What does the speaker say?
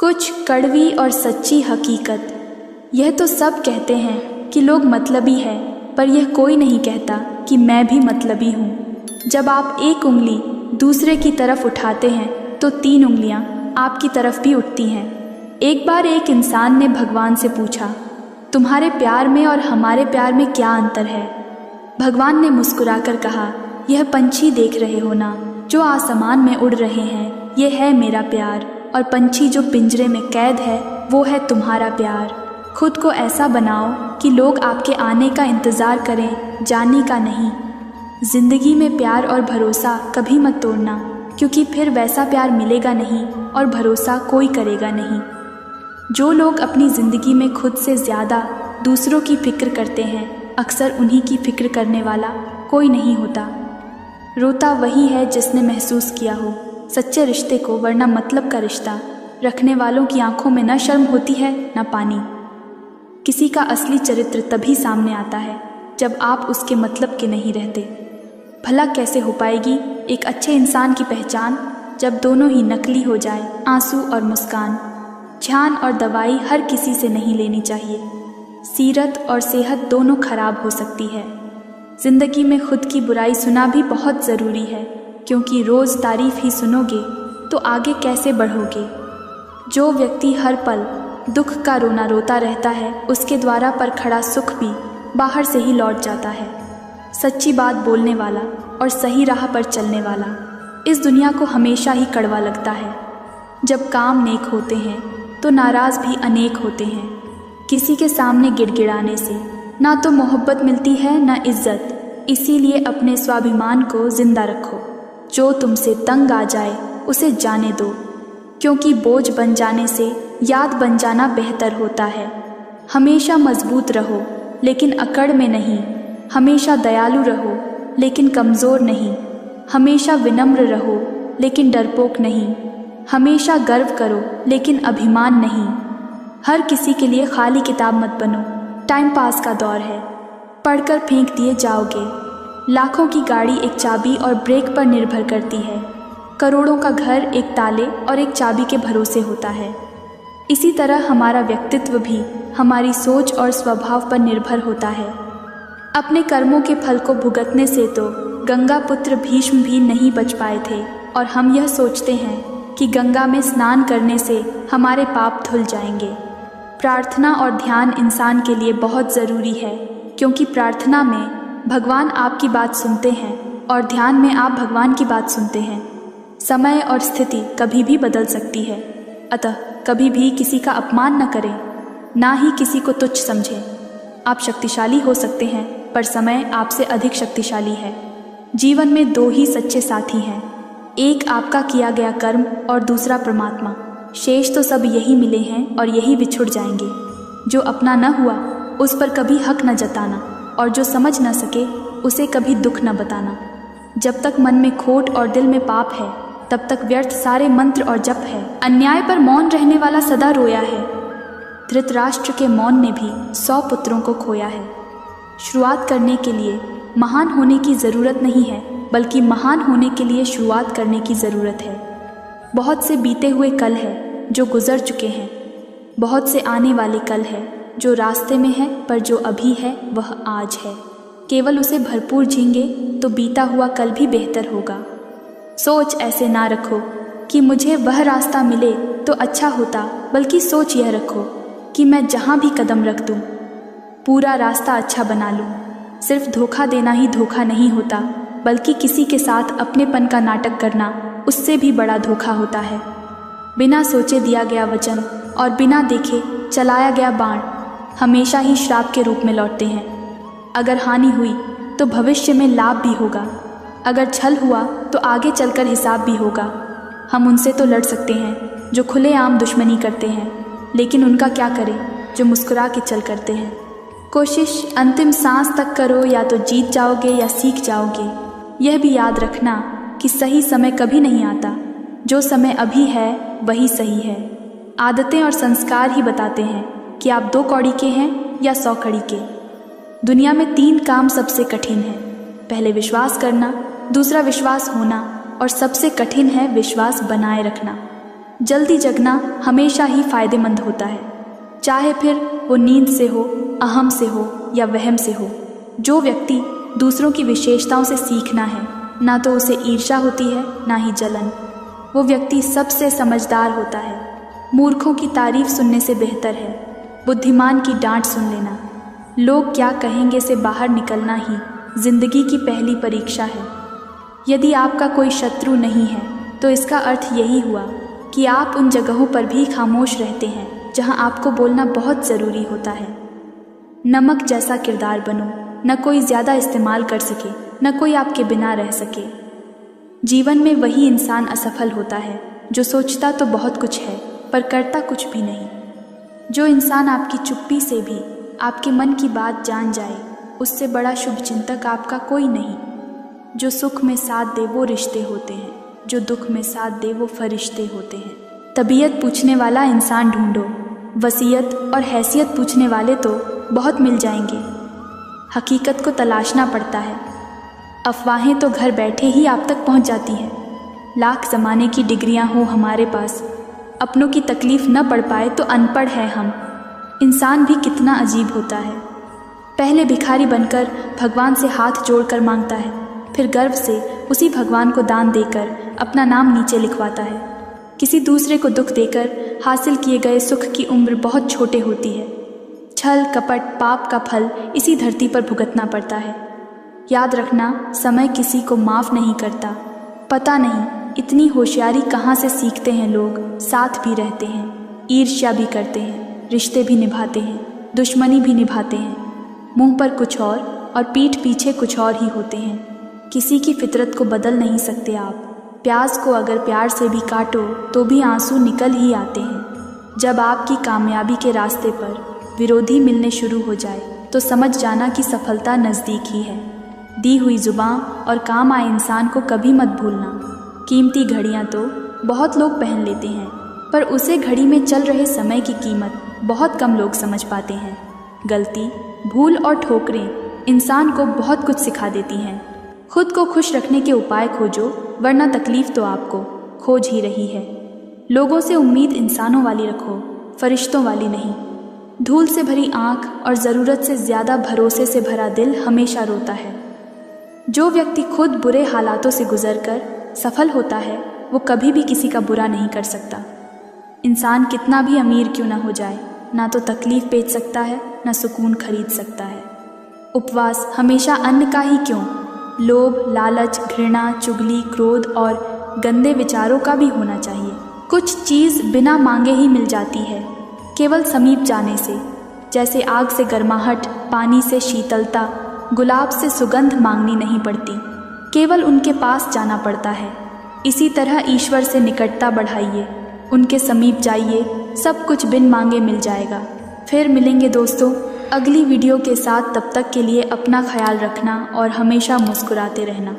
कुछ कड़वी और सच्ची हकीकत। यह तो सब कहते हैं कि लोग मतलबी है, पर यह कोई नहीं कहता कि मैं भी मतलबी हूँ। जब आप एक उंगली दूसरे की तरफ उठाते हैं तो 3 उंगलियाँ आपकी तरफ भी उठती हैं। एक बार एक इंसान ने भगवान से पूछा, तुम्हारे प्यार में और हमारे प्यार में क्या अंतर है? भगवान ने मुस्कुराकर कहा, यह पंछी देख रहे हो ना, जो आसमान में उड़ रहे हैं, ये है मेरा प्यार। और पंछी जो पिंजरे में कैद है, वो है तुम्हारा प्यार। खुद को ऐसा बनाओ कि लोग आपके आने का इंतज़ार करें, जाने का नहीं। ज़िंदगी में प्यार और भरोसा कभी मत तोड़ना, क्योंकि फिर वैसा प्यार मिलेगा नहीं और भरोसा कोई करेगा नहीं। जो लोग अपनी ज़िंदगी में खुद से ज़्यादा दूसरों की फ़िक्र करते हैं, अक्सर उन्हीं की फ़िक्र करने वाला कोई नहीं होता। रोता वही है जिसने महसूस किया हो सच्चे रिश्ते को, वरना मतलब का रिश्ता रखने वालों की आंखों में न शर्म होती है न पानी। किसी का असली चरित्र तभी सामने आता है जब आप उसके मतलब के नहीं रहते। भला कैसे हो पाएगी एक अच्छे इंसान की पहचान जब दोनों ही नकली हो जाए, आंसू और मुस्कान। ध्यान और दवाई हर किसी से नहीं लेनी चाहिए। सीरत और सेहत दोनों खराब हो सकती है। ज़िंदगी में खुद की बुराई सुना भी बहुत ज़रूरी है, क्योंकि रोज़ तारीफ़ ही सुनोगे तो आगे कैसे बढ़ोगे। जो व्यक्ति हर पल दुख का रोना रोता रहता है, उसके द्वारा पर खड़ा सुख भी बाहर से ही लौट जाता है। सच्ची बात बोलने वाला और सही राह पर चलने वाला इस दुनिया को हमेशा ही कड़वा लगता है। जब काम नेक होते हैं तो नाराज़ भी अनेक होते हैं। किसी के सामने गिड़गिड़ाने से ना तो मोहब्बत मिलती है ना इज्जत। इसीलिए अपने स्वाभिमान को जिंदा रखो। जो तुमसे तंग आ जाए उसे जाने दो, क्योंकि बोझ बन जाने से याद बन जाना बेहतर होता है। हमेशा मजबूत रहो लेकिन अकड़ में नहीं। हमेशा दयालु रहो लेकिन कमज़ोर नहीं। हमेशा विनम्र रहो लेकिन डरपोक नहीं। हमेशा गर्व करो लेकिन अभिमान नहीं। हर किसी के लिए खाली किताब मत बनो। टाइम पास का दौर है, पढ़कर फेंक दिए जाओगे। लाखों की गाड़ी एक चाबी और ब्रेक पर निर्भर करती है। करोड़ों का घर एक ताले और एक चाबी के भरोसे होता है। इसी तरह हमारा व्यक्तित्व भी हमारी सोच और स्वभाव पर निर्भर होता है। अपने कर्मों के फल को भुगतने से तो गंगा पुत्र भीष्म भी नहीं बच पाए थे, और हम यह सोचते हैं कि गंगा में स्नान करने से हमारे पाप धुल जाएंगे। प्रार्थना और ध्यान इंसान के लिए बहुत ज़रूरी है, क्योंकि प्रार्थना में भगवान आपकी बात सुनते हैं और ध्यान में आप भगवान की बात सुनते हैं। समय और स्थिति कभी भी बदल सकती है, अतः कभी भी किसी का अपमान न करें, ना ही किसी को तुच्छ समझें। आप शक्तिशाली हो सकते हैं, पर समय आपसे अधिक शक्तिशाली है। जीवन में 2 ही सच्चे साथी हैं, एक आपका किया गया कर्म और दूसरा परमात्मा। शेष तो सब यही मिले हैं और यही बिछुड़ जाएंगे। जो अपना न हुआ उस पर कभी हक न जताना, और जो समझ न सके उसे कभी दुख न बताना। जब तक मन में खोट और दिल में पाप है, तब तक व्यर्थ सारे मंत्र और जप है। अन्याय पर मौन रहने वाला सदा रोया है। धृतराष्ट्र के मौन ने भी 100 पुत्रों को खोया है। शुरुआत करने के लिए महान होने की ज़रूरत नहीं है, बल्कि महान होने के लिए शुरुआत करने की ज़रूरत है। बहुत से बीते हुए कल है जो गुजर चुके हैं। बहुत से आने वाले कल है जो रास्ते में है, पर जो अभी है वह आज है। केवल उसे भरपूर जीएंगे तो बीता हुआ कल भी बेहतर होगा। सोच ऐसे ना रखो कि मुझे वह रास्ता मिले तो अच्छा होता, बल्कि सोच यह रखो कि मैं जहाँ भी कदम रख दूँ पूरा रास्ता अच्छा बना लूँ। सिर्फ धोखा देना ही धोखा नहीं होता, बल्कि किसी के साथ अपनेपन का नाटक करना उससे भी बड़ा धोखा होता है। बिना सोचे दिया गया वचन और बिना देखे चलाया गया बाण हमेशा ही श्राप के रूप में लौटते हैं। अगर हानि हुई तो भविष्य में लाभ भी होगा। अगर छल हुआ तो आगे चलकर हिसाब भी होगा। हम उनसे तो लड़ सकते हैं जो खुलेआम दुश्मनी करते हैं, लेकिन उनका क्या करें जो मुस्कुरा के चल करते हैं। कोशिश अंतिम सांस तक करो, या तो जीत जाओगे या सीख जाओगे। यह भी याद रखना कि सही समय कभी नहीं आता। जो समय अभी है वही सही है। आदतें और संस्कार ही बताते हैं कि आप 2 कौड़ी के हैं या 100 कड़ी के। दुनिया में 3 काम सबसे कठिन है। पहले विश्वास करना, दूसरा विश्वास होना, और सबसे कठिन है विश्वास बनाए रखना। जल्दी जगना हमेशा ही फायदेमंद होता है, चाहे फिर वो नींद से हो, अहम से हो या वहम से हो। जो व्यक्ति दूसरों की विशेषताओं से सीखना है, ना तो उसे ईर्ष्या होती है ना ही जलन। वो व्यक्ति सबसे समझदार होता है। मूर्खों की तारीफ सुनने से बेहतर है बुद्धिमान की डांट सुन लेना। लोग क्या कहेंगे से बाहर निकलना ही जिंदगी की पहली परीक्षा है। यदि आपका कोई शत्रु नहीं है तो इसका अर्थ यही हुआ कि आप उन जगहों पर भी खामोश रहते हैं जहां आपको बोलना बहुत ज़रूरी होता है। नमक जैसा किरदार बनो, न कोई ज़्यादा इस्तेमाल कर सके, न कोई आपके बिना रह सके। जीवन में वही इंसान असफल होता है जो सोचता तो बहुत कुछ है पर करता कुछ भी नहीं। जो इंसान आपकी चुप्पी से भी आपके मन की बात जान जाए, उससे बड़ा शुभचिंतक आपका कोई नहीं। जो सुख में साथ दे वो रिश्ते होते हैं, जो दुख में साथ दे वो फरिश्ते होते हैं। तबीयत पूछने वाला इंसान ढूंढो, वसीयत और हैसियत पूछने वाले तो बहुत मिल जाएंगे। हकीकत को तलाशना पड़ता है, अफवाहें तो घर बैठे ही आप तक पहुंच जाती हैं। लाख ज़माने की डिग्रियां हो हमारे पास, अपनों की तकलीफ़ न पढ़ पाए तो अनपढ़ है हम। इंसान भी कितना अजीब होता है। पहले भिखारी बनकर भगवान से हाथ जोड़कर मांगता है, फिर गर्व से उसी भगवान को दान देकर अपना नाम नीचे लिखवाता है। किसी दूसरे को दुख देकर हासिल किए गए सुख की उम्र बहुत छोटे होती है। छल कपट पाप का फल इसी धरती पर भुगतना पड़ता है। याद रखना, समय किसी को माफ़ नहीं करता। पता नहीं इतनी होशियारी कहाँ से सीखते हैं लोग। साथ भी रहते हैं, ईर्ष्या भी करते हैं, रिश्ते भी निभाते हैं, दुश्मनी भी निभाते हैं। मुंह पर कुछ और पीठ पीछे कुछ और ही होते हैं। किसी की फितरत को बदल नहीं सकते आप। प्याज को अगर प्यार से भी काटो तो भी आंसू निकल ही आते हैं। जब आपकी कामयाबी के रास्ते पर विरोधी मिलने शुरू हो जाए तो समझ जाना कि सफलता नज़दीक ही है। दी हुई ज़ुबान और काम आए इंसान को कभी मत भूलना। कीमती घड़ियाँ तो बहुत लोग पहन लेते हैं, पर उसे घड़ी में चल रहे समय की कीमत बहुत कम लोग समझ पाते हैं। गलती, भूल और ठोकरें इंसान को बहुत कुछ सिखा देती हैं। खुद को खुश रखने के उपाय खोजो, वरना तकलीफ़ तो आपको खोज ही रही है। लोगों से उम्मीद इंसानों वाली रखो, फरिश्तों वाली नहीं। धूल से भरी आँख और ज़रूरत से ज़्यादा भरोसे से भरा दिल हमेशा रोता है। जो व्यक्ति खुद बुरे हालातों से गुजरकर सफल होता है, वो कभी भी किसी का बुरा नहीं कर सकता। इंसान कितना भी अमीर क्यों ना हो जाए, ना तो तकलीफ़ बेच सकता है, ना सुकून खरीद सकता है। उपवास हमेशा अन्न का ही क्यों, लोभ, लालच, घृणा, चुगली, क्रोध और गंदे विचारों का भी होना चाहिए। कुछ चीज़ बिना मांगे ही मिल जाती है, केवल समीप जाने से। जैसे आग से गर्माहट, पानी से शीतलता, गुलाब से सुगंध मांगनी नहीं पड़ती, केवल उनके पास जाना पड़ता है। इसी तरह ईश्वर से निकटता बढ़ाइए, उनके समीप जाइए, सब कुछ बिन मांगे मिल जाएगा। फिर मिलेंगे दोस्तों अगली वीडियो के साथ। तब तक के लिए अपना ख्याल रखना और हमेशा मुस्कुराते रहना।